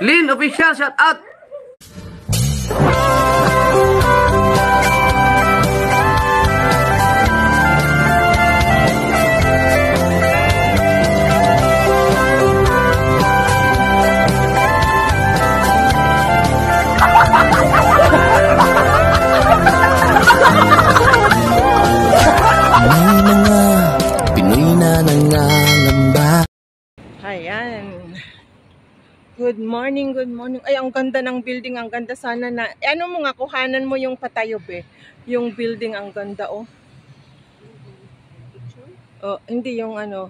Lynn Official, shout out! Pinoy na nangangamba. Ayan. Good morning, good morning. Ay, ang ganda ng building. Ang ganda sana na. Ano mo nga, kuhanan mo yung patayob eh. Yung building, ang ganda oh. Oh, hindi yung ano.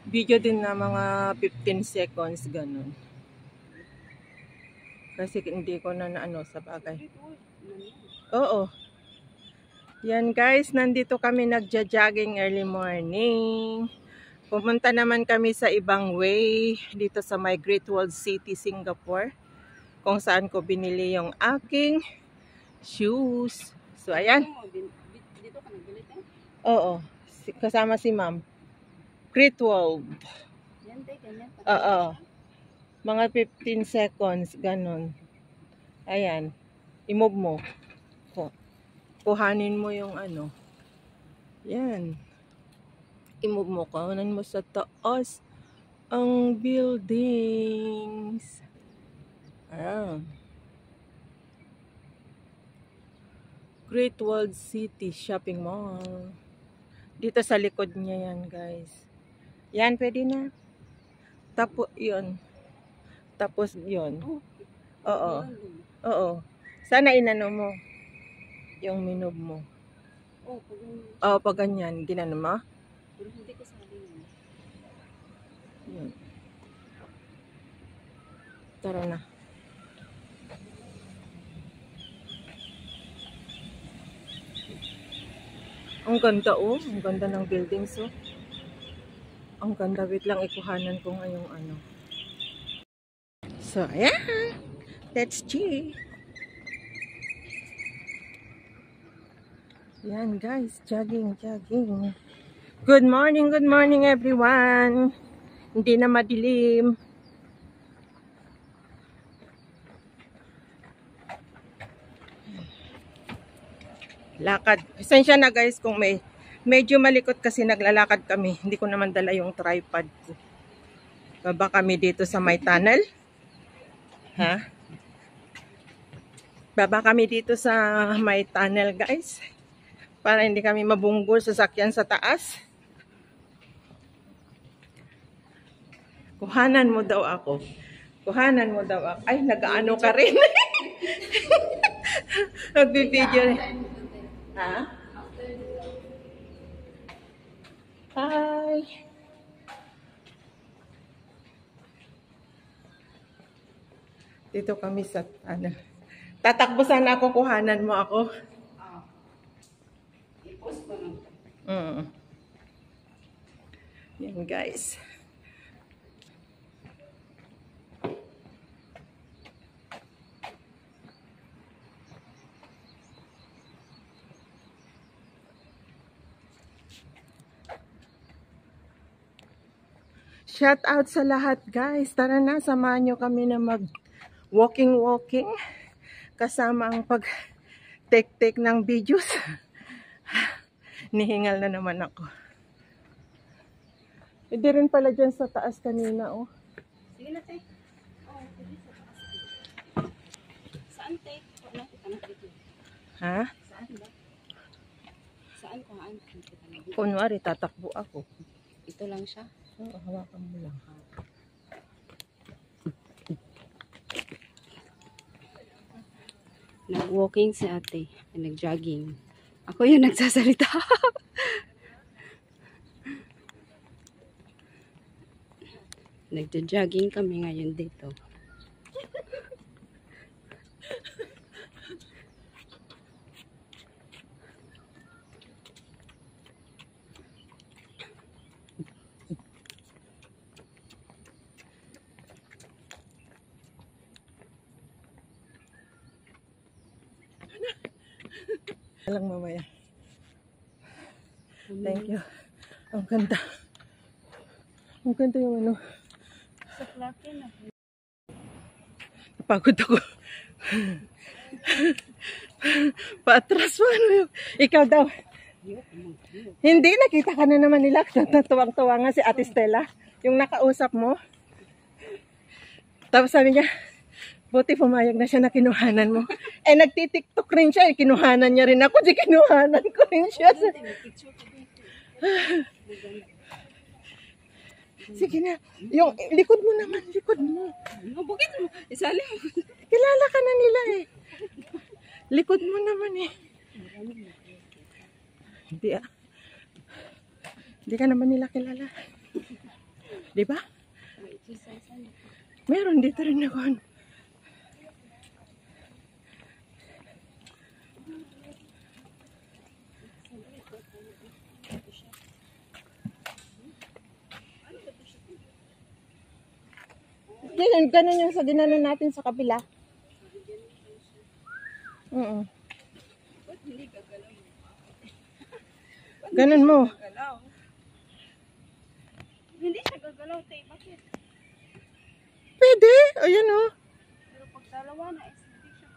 Video din na mga 15 seconds, ganun. Kasi hindi ko na ano sa bagay. Oo. Yan guys, nandito kami nagja-jogging early morning. Pumunta naman kami sa ibang way dito sa my Great Walled City, Singapore. Kung saan ko binili yung aking shoes. So ayan. Dito ka nagbili tayo? Oo. Kasama si ma'am. Great Walled. Yan tayo, ganyan. Oo. Mga 15 seconds, ganun. Ayan. I-move mo. Kuhanin mo yung ano. Yan. I-move mo. Kuhanin mo sa taas ang buildings. Ayan. Great Walled City Shopping Mall. Dito sa likod niya yan, guys. Yan, pwede na. Tapos, yun. Tapos, yun. Oo. Oo. Sana inano mo. Yung minob mo. Oo, pag ganyan. Ginano mo? Pero hindi ko sabi yun. Yun. Tara na. Ang ganda oh. Ang ganda ng buildings oh. Ang ganda. Wait lang, ikuhanan ko ngayong ano. So, ayan. Let's check. Yan guys, jogging. Good morning everyone. Hindi na madilim. Lakad. Pasensya na guys kung medyo malikot kasi naglalakad kami. Hindi ko naman dala yung tripod ko. Baba kami dito sa may tunnel. Ha? Baba kami dito sa may tunnel guys. Para hindi kami mabunggol sa sakyan sa taas. Kuhanan mo daw ako. Kuhanan mo daw ako. Ay, nag-ano ka rin. Nagbibideo. Ha? Hi. Dito kami sa ano. Tatakbo sana ako, kuhanan mo ako. Yan guys. Shout out sa lahat guys. Tara na, samahan nyo kami na mag walking kasama ang pag take ng videos. Nihingal na naman ako. Pwede rin pala dyan sa taas kanina, oh. Sige na, te. Oh, pwede sa taas. Saan, te? Ha? Saan ba? Saan kung aan? Kunwari, tatakbo ako. Ito lang siya. Oo, hawakan mo lang. Nag-walking si ate. Nag-jogging. Ako yung nagsasalita. Nagja-jogging kami ngayon dito. Lang mamaya. Thank you. Ang ganda. Ang ganda yung ano. Sa klake na. napapagod ako. Paatras mo. Ano? Ikaw daw. Hindi, nakita ka na naman nila. Natuwang-tuwa nga si Ate Stella. Yung nakausap mo. Tapos sabi niya, buti pumayag na siya na kinuhanan mo. Eh, nagtitiktok rin siya. Kinuhanan niya rin ako. Di kinuhanan ko rin siya. Sige na. Yung likod mo naman. Likod mo. Bakit mo? Isali mo. Kilala ka na nila eh. Likod mo naman eh. Hindi ah. Hindi ka naman nila kilala. Di ba? Meron dito rin ako. Ganun yung sa ginanon natin sa kabila. Ganun mo. Hindi siya gagalaw, tay. Bakit? Pwede. Ayan o. Pero pag dalawa na, hindi siya.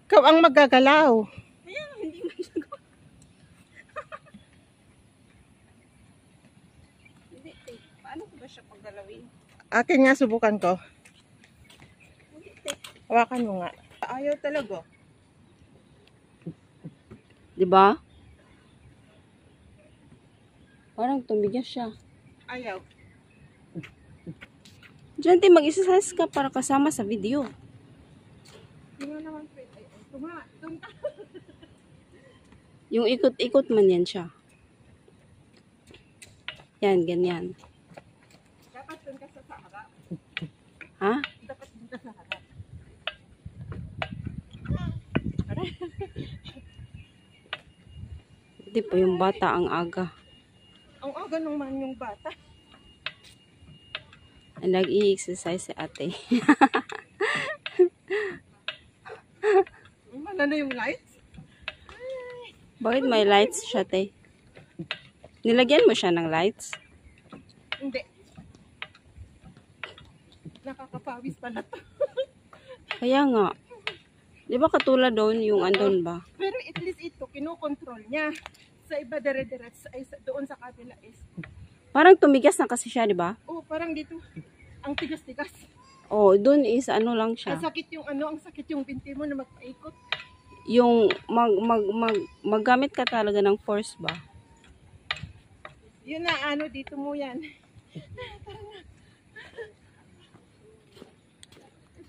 Ikaw ang magagalaw. Kaya hindi man siya gagalaw. Hindi, tay. Paano ko ba siya paggalawin? Akin nga, subukan ko. Hawakan mo nga. Ayaw talaga. Diba? Parang tumigas siya. Ayaw. Diyan, tay, mag-exercise ka para kasama sa video. Hindi naman pwede. Tumta. Yung ikot-ikot man yan siya. Yan, ganyan. Dapat dun ka sa harap. Ha? Dapat dun ka sa harap. Hindi pa yung bata ang aga. Ang aga naman yung bata. Nag-i-exercise si ate. Ano na yung lights? Bakit may lights siya, te? Nilagyan mo siya ng lights? Hindi. Nakakapawis pala to. Kaya nga. Di ba katulad doon yung andon ba? Pero at least ito, kinokontrol niya. Sa iba dire-diretso ay doon sa kabila is. Parang tumigas na kasi siya, di ba? Oh, parang dito. Ang tigas-tigas. Oh, doon is ano lang siya. Ang sakit yung ano, ang sakit yung binti mo na magpaikot. Yung maggamit ka talaga ng force ba? Yun na, ano, dito mo yan.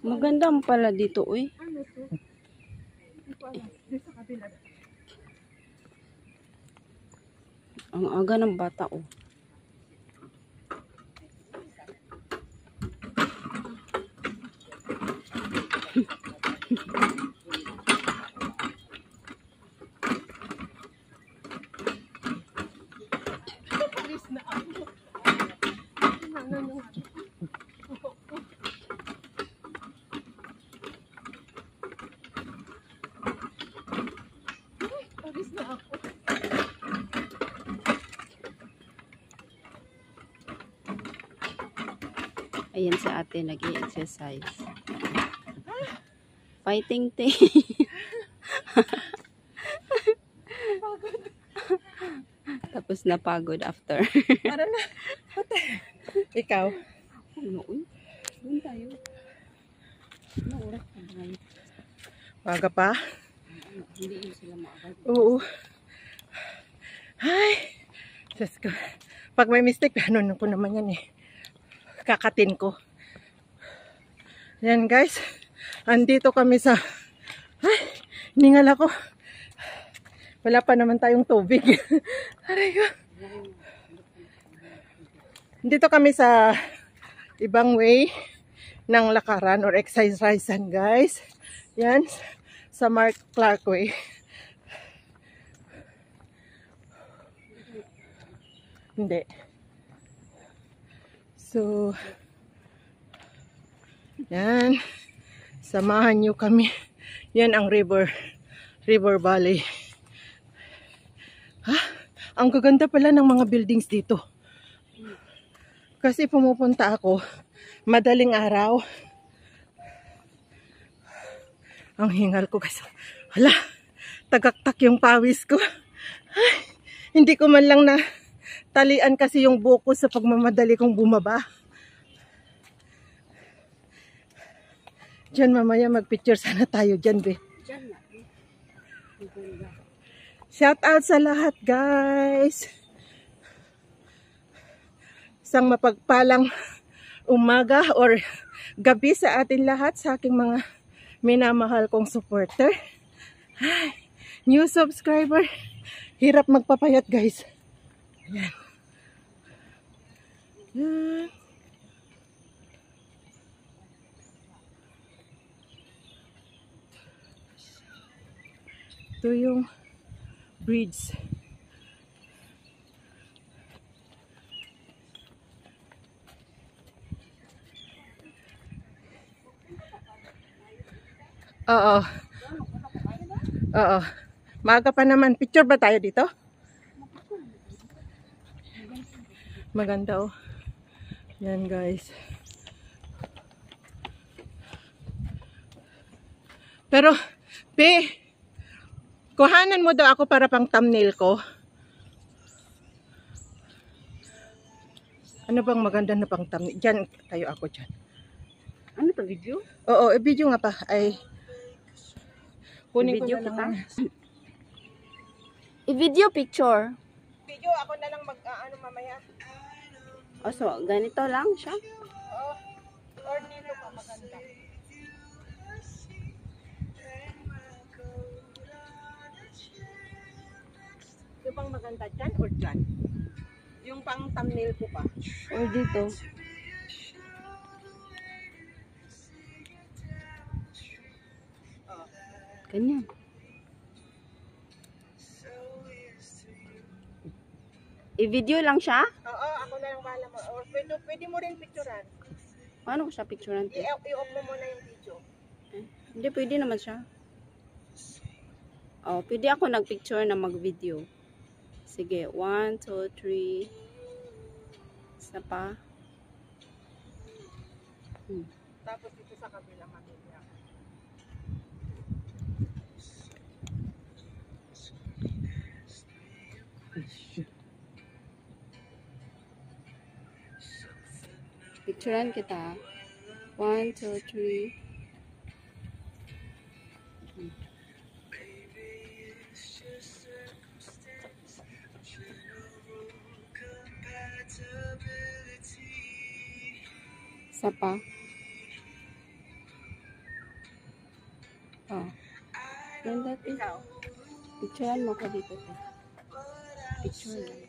Maganda pala dito, uy. Ano to? Hindi ko alam. Dito sa kabila. Ang aga ng bata, oh. Palis na ako. Ano. Palis na ako. Ayan si ate, nag-i-exercise. Fighting day. Tapos napagod after. Para na. Ikaw? Ano, uy? Doon tayo. Ano oras pa ba? Maga pa? Hindi yun sila maaga. Oo. Ay. Diyos ko. Pag may mistake, ano ko naman yan eh. Kakatin ko. Yan guys. Andito kami sa... Ay, ningal ako. Wala pa naman tayong tubig. Aray ko. Dito kami sa ibang way ng lakaran or exercisean guys. Yan. Sa Mark Clark Way. Hindi. So, yan. Samahan nyo kami. Yan ang river valley. Ha? Ang gaganda pala ng mga buildings dito. Kasi pumupunta ako madaling araw. Ang hingal ko guys. Hala, tagaktak yung pawis ko. Ay, hindi ko man lang na talian kasi yung buko sa pagmamadali kong bumaba. Diyan mamaya magpicture sana tayo dyan, be. Shout out sa lahat, guys. Isang mapagpalang umaga or gabi sa atin lahat, sa aking mga minamahal kong supporter. Ay, new subscriber. Hirap magpapayat, guys. Ayan. Ayan. Ito yung bridge. Oo. Oo. Maaga pa naman. Picture ba tayo dito? Maganda oh. Yan guys. Pero, kuhanan mo daw ako para pang thumbnail ko. Ano bang maganda na pang thumbnail? Diyan, tayo ako dyan. Ano to, video? Oo, video nga pa. Ay, kunin ko Video na lang. I-video picture. Video, ako na lang mag-ano mamaya. O, so, ganito lang siya? Oo. Or dito pa maganda. Yung pang maganda dyan or dyan? Yung pang thumbnail ko pa. Or dito? Ganyan. I-video lang siya? Oo, ako na lang bahala mo. Or pwede mo rin picturean. Paano ko siya picturean? I-off mo muna yung video. Hindi, pwede naman siya. Oh, pwede ako nag-picture na mag-video. Sige, 1, 2, 3. Isa pa. Tapos dito sa kabila mamaya. Picturean kita. 1, 2, 3. Isa pa. Oh. Ganda ito. Picturean mo ko dito. Picture lang.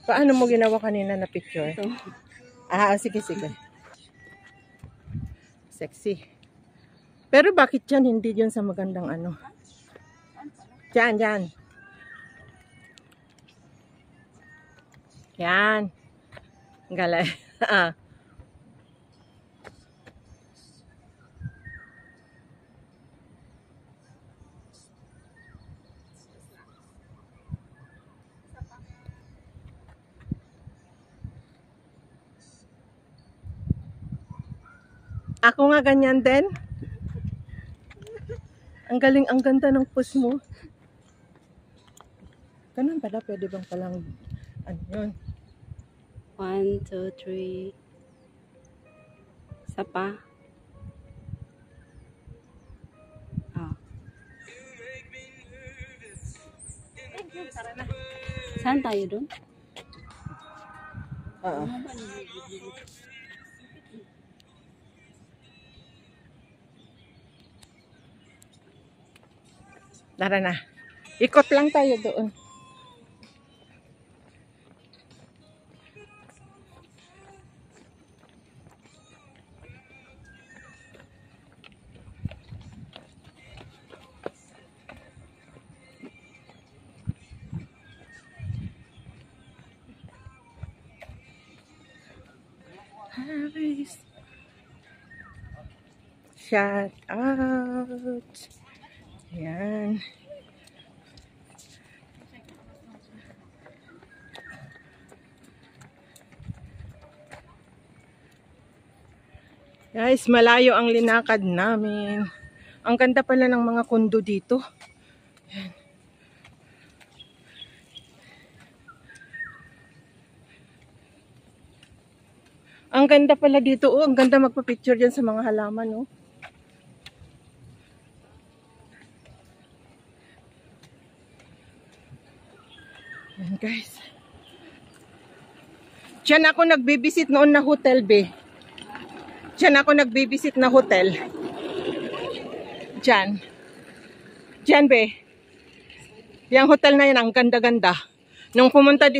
Paano mo ginawa kanina na picture? Ito. Ah, sige, sige. Sexy. Pero bakit yan hindi dyan sa magandang ano? Dyan, dyan. Yan. Galay. Ako nga ganyan din. Ang galing, ang ganda ng pose mo. Ganun pala, pwede bang palang, ano yun? 1, 2, 3. Isa pa. Oh. Saan tayo doon? Oo. Tara na. Ikot lang tayo doon. Paris. Shout out. Ayan. Guys, malayo ang linakad namin. Ang ganda pala ng mga kondo dito. Yan. Ang ganda pala dito. Oh, ang ganda magpa-picture dyan sa mga halaman. Oh. Yan guys. Diyan ako nagbibisit noon na hotel, be. Diyan ako nagbibisit na hotel. Diyan. Diyan, be. Yung hotel na yan, ang ganda-ganda. Nung pumunta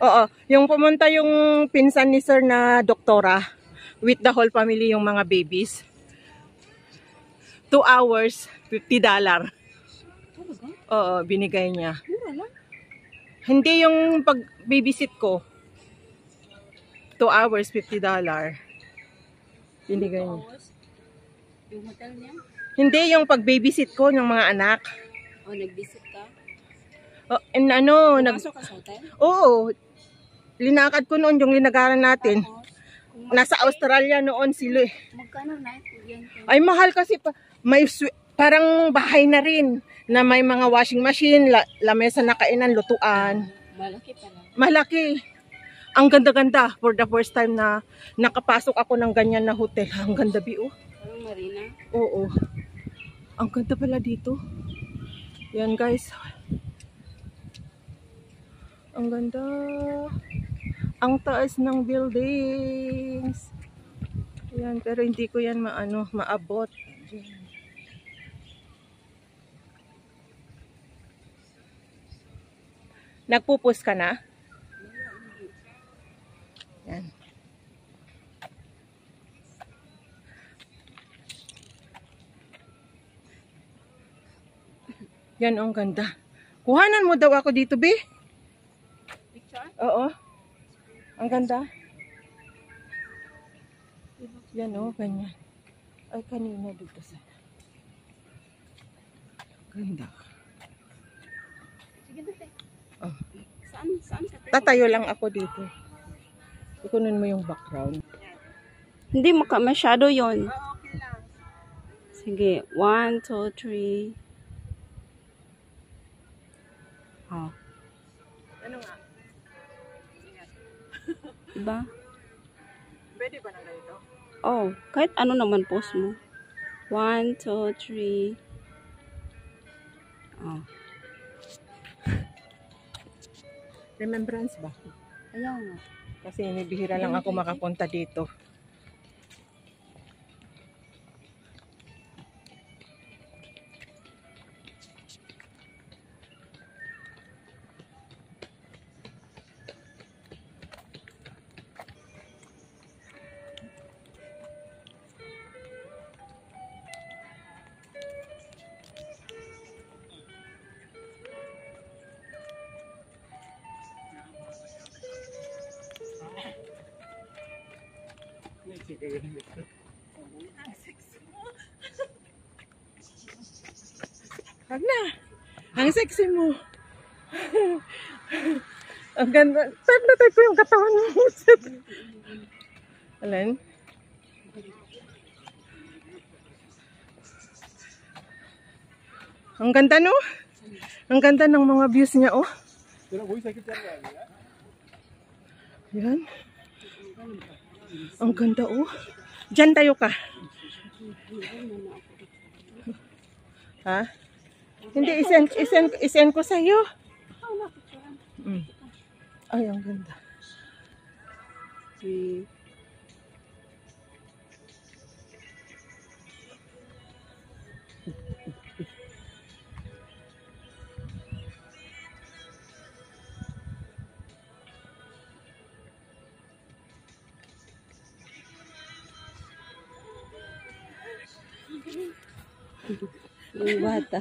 Oo, yung pumunta yung pinsan ni sir na doktora with the whole family, yung mga babies. 2 hours, $50. Oo, binigay niya. Hindi yung pag-babysit ko. 2 hours, $50. Binigay niya. Yung hotel niya? Hindi yung pag-babysit ko ng mga anak. O, nag-visit ka? Oh, and ano, Pumasok ka sa hotel? Oo. Linakad ko noon yung linagaran natin. Nasa Australia noon sila. Magkano night? Ay, mahal kasi pa. May parang bahay na rin na may mga washing machine, lamesa na kainan, lutuan. Malaki pala. Malaki. Ang ganda-ganda. For the first time na nakapasok ako ng ganyan na hotel. Ang ganda, Bi, oh. Parang marina? Oo. Ang ganda pala dito. Yan, guys. Ang ganda. Ang taas ng buildings. Yan, pero hindi ko yan maabot. Nagpupus ka na? Yan. Yan, ang ganda. Kuhanan mo daw ako dito, be? Picture? Oo. Ang ganda. Yan, oh, ganyan. Ay, kanina dito sa... Ganda. Sige, dito. Oh. Saan ka? Tatayo lang ako dito. Ikunin mo yung background. Hindi masyado yon. Okay lang. Sige, 1, 2, 3. Oh. Ano nga? Diba? Pwede ba na ganito? Oh, kahit ano naman post mo. 1, 2, 3. Oh. Remembrance ba? Ayaw nga. Kasi bihira lang ako makapunta dito. Wag na. Ang sexy mo. Ang ganda. Type na type ko yung katawan mo. Alin? Ang ganda, no? Ang ganda ng mga views niya, oh. Yan. Ang ganda, oh. Diyan tayo ka. Ha? Hindi, isend ko sa'yo. Ay, ang ganda. Yung bata.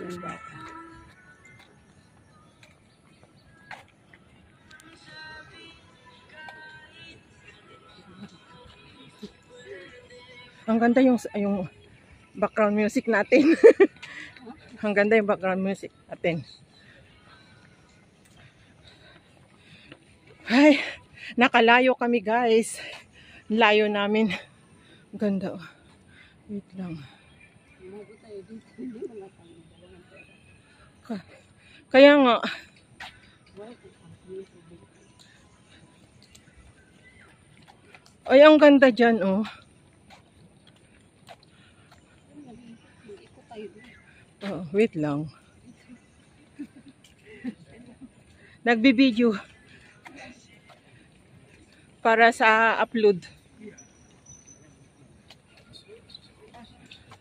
Yung bata. Ang ganda yung background music natin. Ang ganda yung background music natin. Ay, nakalayo kami, guys. Layo namin. Ang ganda, oh. Wait lang. Kaya nga. Ay, ang ganda dyan, oh. Oh, wait lang. Nagbibideo para sa upload.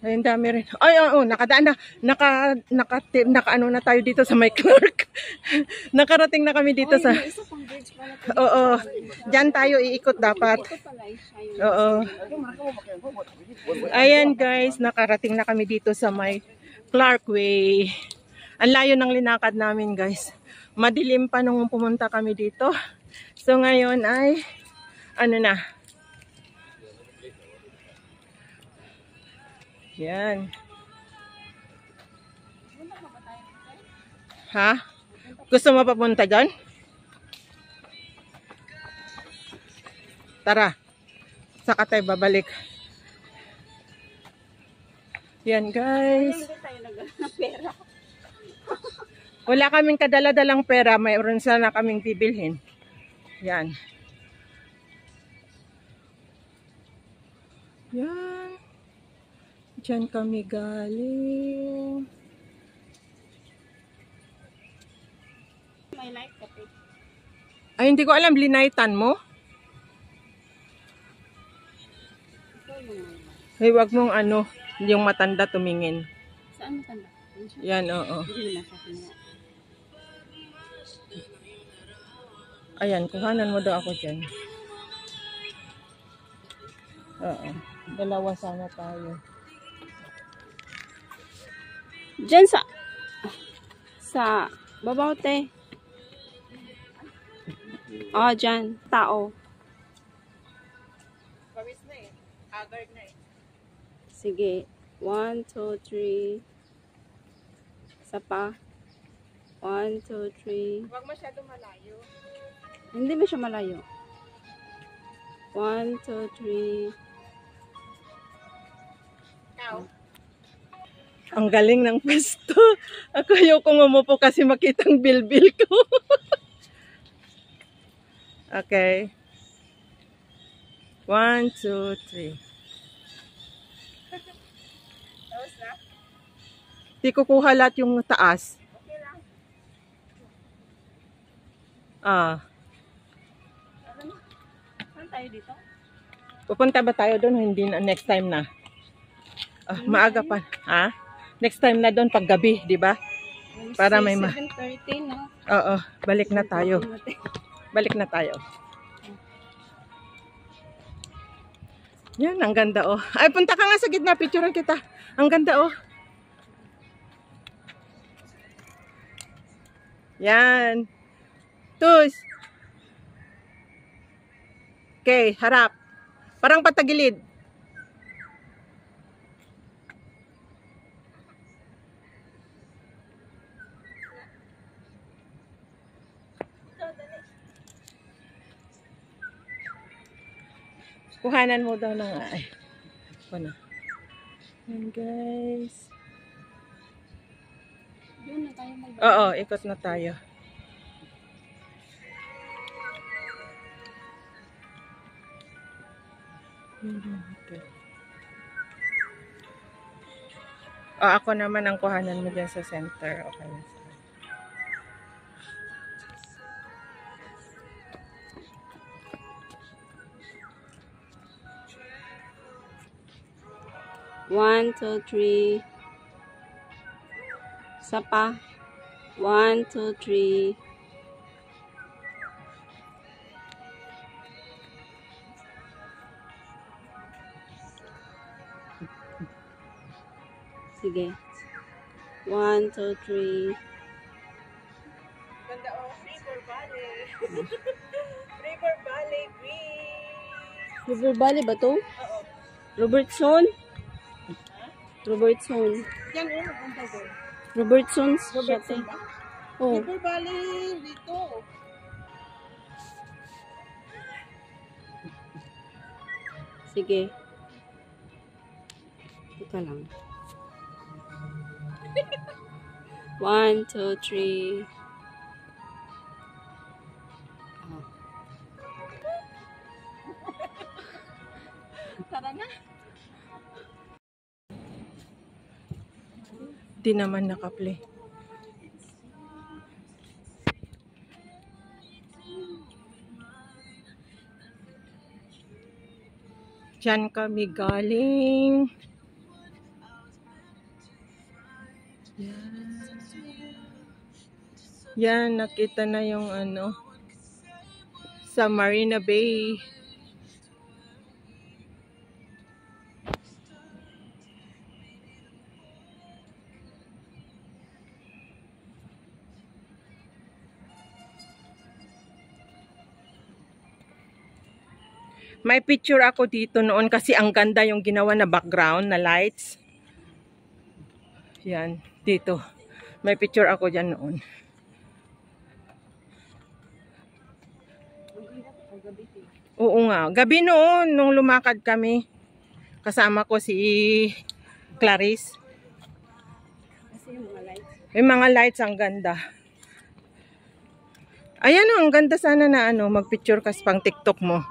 Ay, ang dami rin. Ay, oo, nakadaan na. Naka ano na tayo dito sa may Clark. Nakarating na kami dito sa... Oo. Diyan tayo iikot dapat. Oo. Ayan guys, nakarating na kami dito sa may Clark Way. Ang layo ng linakad namin guys. Madilim pa nung pumunta kami dito. So ngayon ay ano na. Yan. Ha? Gusto mo papunta dyan? Tara. Saka tayo babalik. Yan guys. Wala kaming kadala-dalang pera. Mayroon sana kaming bibilhin. Yan. Yan. Diyan kami galing. Ay, hindi ko alam. Linaitan mo? Ay, wag mong ano. Yung matanda tumingin. Saan matanda? Yan, oo. Ayan, kuhanan mo daw ako dyan. Oo. Dalawa sana tayo. Diyan sa babaw te. Oh, dyan. Tao. Pawis na eh. Haggard na eh. Sige. 1, 2, 3. Isa pa. 1, 2, 3. Huwag masyado malayo. Hindi ba siya malayo? 1, 2, 3. Ow. Ang galing ng pwesto. Ako ayokong umupo kasi makitang bilbil ko. Okay. 1, 2, 3. Tapos na? Di kukuha lahat yung taas. Okay lang. Ah. Saan tayo dito? Pupunta ba tayo doon o hindi na? Next time na? Maaga pa. Ha? Next time na doon pag gabi, di ba? Para may 7:30 no? Oo, balik na tayo. Balik na tayo. Yan, ang ganda oh. Ay, punta ka nga sa gitna, picturean kita. Ang ganda oh. Yan. Tus. Okay, harap. Parang patagilid. Kuhanan mo daw ng ay. Ano? Yan guys. Doon na tayo Oo, ikot na tayo. Ako naman ang kuhanan mo dyan sa center. Okay. 1, 2, 3. Isa pa. 1, 2, 3. Sige. 1, 2, 3. Ganda oh, River Valley. River Valley Green. River Valley ba to? Oo. Robertson? Robertson. Yan oh, maganda doon. Robertson? Robertson ba? Oh. River Valley dito. Sige. Ika lang. 1, 2, 3. Oh. Tara na. Di naman nakaplay. Diyan kami galing. Yan. Yan, nakita na yung ano sa Marina Bay. May picture ako dito noon kasi ang ganda yung ginawa na background na lights. Yan, dito. May picture ako dyan noon. Oo nga. Gabi noon, nung lumakad kami, kasama ko si Clarice. Kasi yung mga lights. May mga lights, ang ganda. Ayan o, ang ganda sana na ano, magpicture kas pang TikTok mo.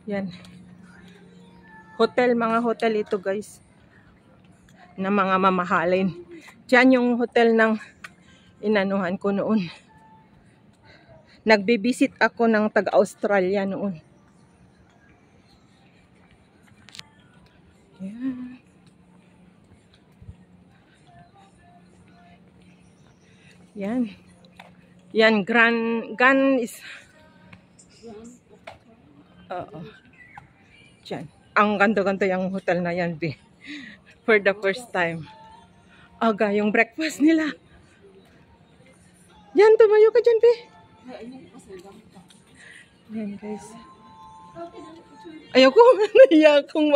Yan. Hotel, mga hotel ito guys. Na mga mamahalin. Diyan yung hotel ng inanuhan ko noon. Nagbibisit ako ng taga-Australia noon. Yan. Yan. Yan, Grand is... Oo. Diyan. Ang ganda-ganda yung hotel na yan, B. For the first time. Aga, yung breakfast nila. Yan, tumayo ka dyan, B. Yan, guys. Ayoko, nahiya akong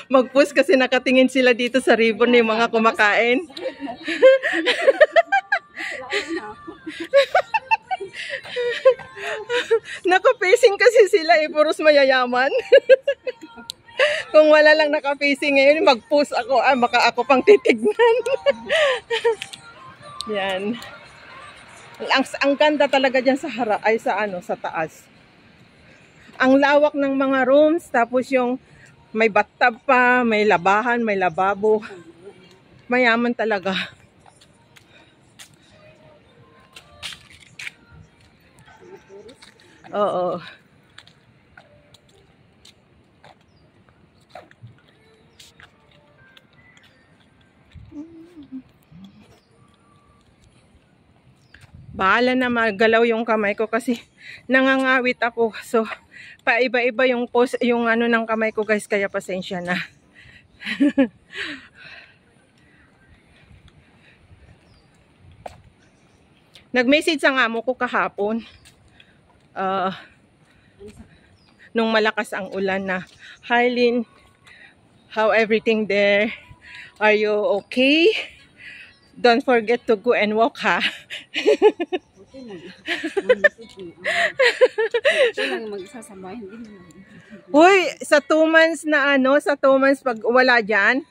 mag-post kasi nakatingin sila dito sa ribbon yung mga kumakain. Naka-facing kasi sila eh, puros mayayaman. Kung wala lang naka-facing ngayon, mag-post ako. Baka ako pang titignan. Yan. Ang ganda talaga dyan sa sa taas. Ang lawak ng mga rooms, tapos yung may bathtub pa, may labahan, may lababo. Mayaman talaga. Oo. Bahala na magalaw yung kamay ko kasi nangangawit ako. So, paiba-iba yung pose, yung ano ng kamay ko guys, kaya pasensya na. Nag-message ang amo ko kahapon. Nung malakas ang ulan na, "Hi Lynn, how everything there? Are you okay? Don't forget to go and walk, ha?" Hoy, sa 2 months na sa 2 months pag wala dyan,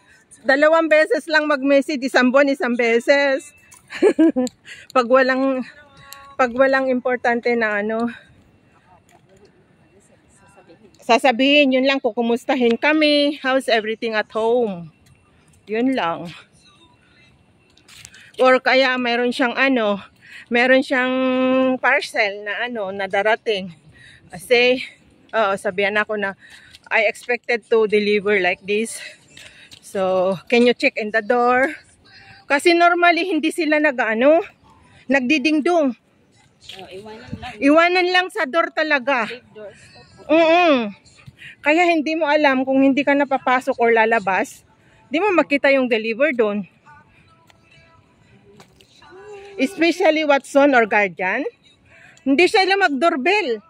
2 beses lang mag-message, 1 buwan, 1 beses. pag walang importante na sasabihin, yun lang, kukumustahin kami, how's everything at home. Yun lang. Or kaya meron siyang parcel na na darating. Kasi sabihan ako na I expected to deliver like this. So, can you check in the door? Kasi normally hindi sila nagdidingdong. Iwanan lang sa door talaga. Kaya hindi mo alam kung hindi ka napapasok or lalabas, di mo makita yung deliver doon. Especially Watson or Guardian, hindi sila mag-doorbell.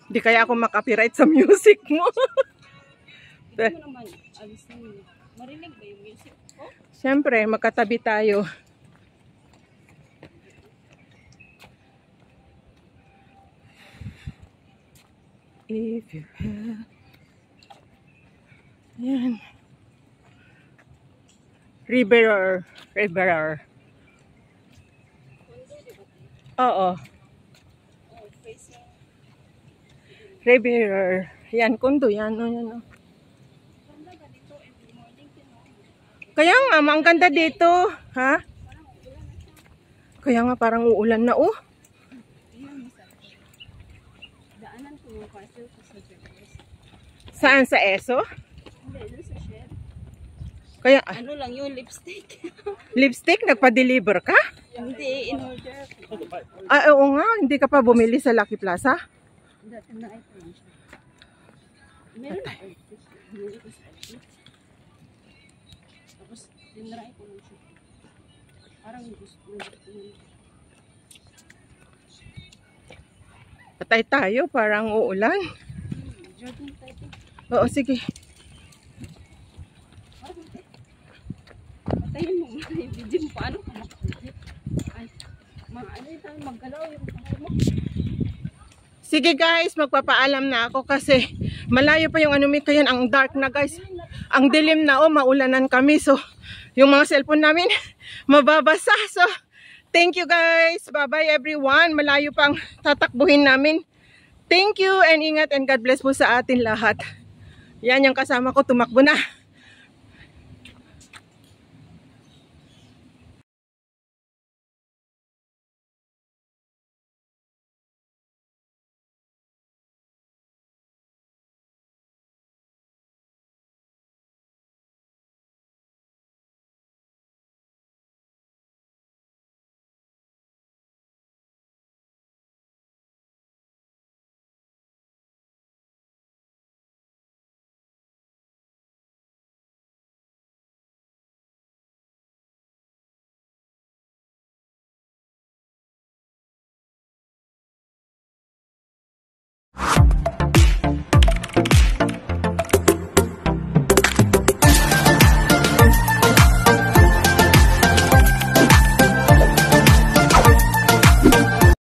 Di kaya ako makapiright sa music mo. Hindi mo naman, marinig ba yung music? Siyempre, magkatabi tayo. If you have... Yan. River. Oo. River. Yan, kondo yan. O, yan, o. Kaya nga, ang ganda dito. Ha? Kaya nga, parang uulan na, oh. Daanan ko yung parcel ko sa Jeffers. Saan? Sa ESO? Hindi, doon sa shed. Kaya, Ano lang yung lipstick? lipstick? Nagpa-deliver ka? Hindi, in order. Ah, oo nga. Hindi ka pa bumili sa Lucky Plaza? Dati na ito lang siya. Meron na ito. Bumili ko sa outfit. Tapos, tinry ko lang siya. Parang gusto mo. Patay tayo. Parang uulan. Jogging tayo. Oo, sige. Patayin mo muna yung video mo. Paano ka makakit? Ay, ano tayo maggalaw yung kamay mo. Sige guys, magpapaalam na ako kasi malayo pa yung kaya ang dark na guys. Ang dilim na, oh, maulanan kami. So, yung mga cellphone namin mababasa. So, thank you guys. Bye-bye everyone. Malayo pang tatakbuhin namin. Thank you and ingat and God bless po sa atin lahat. Yan yung kasama ko, tumakbo na.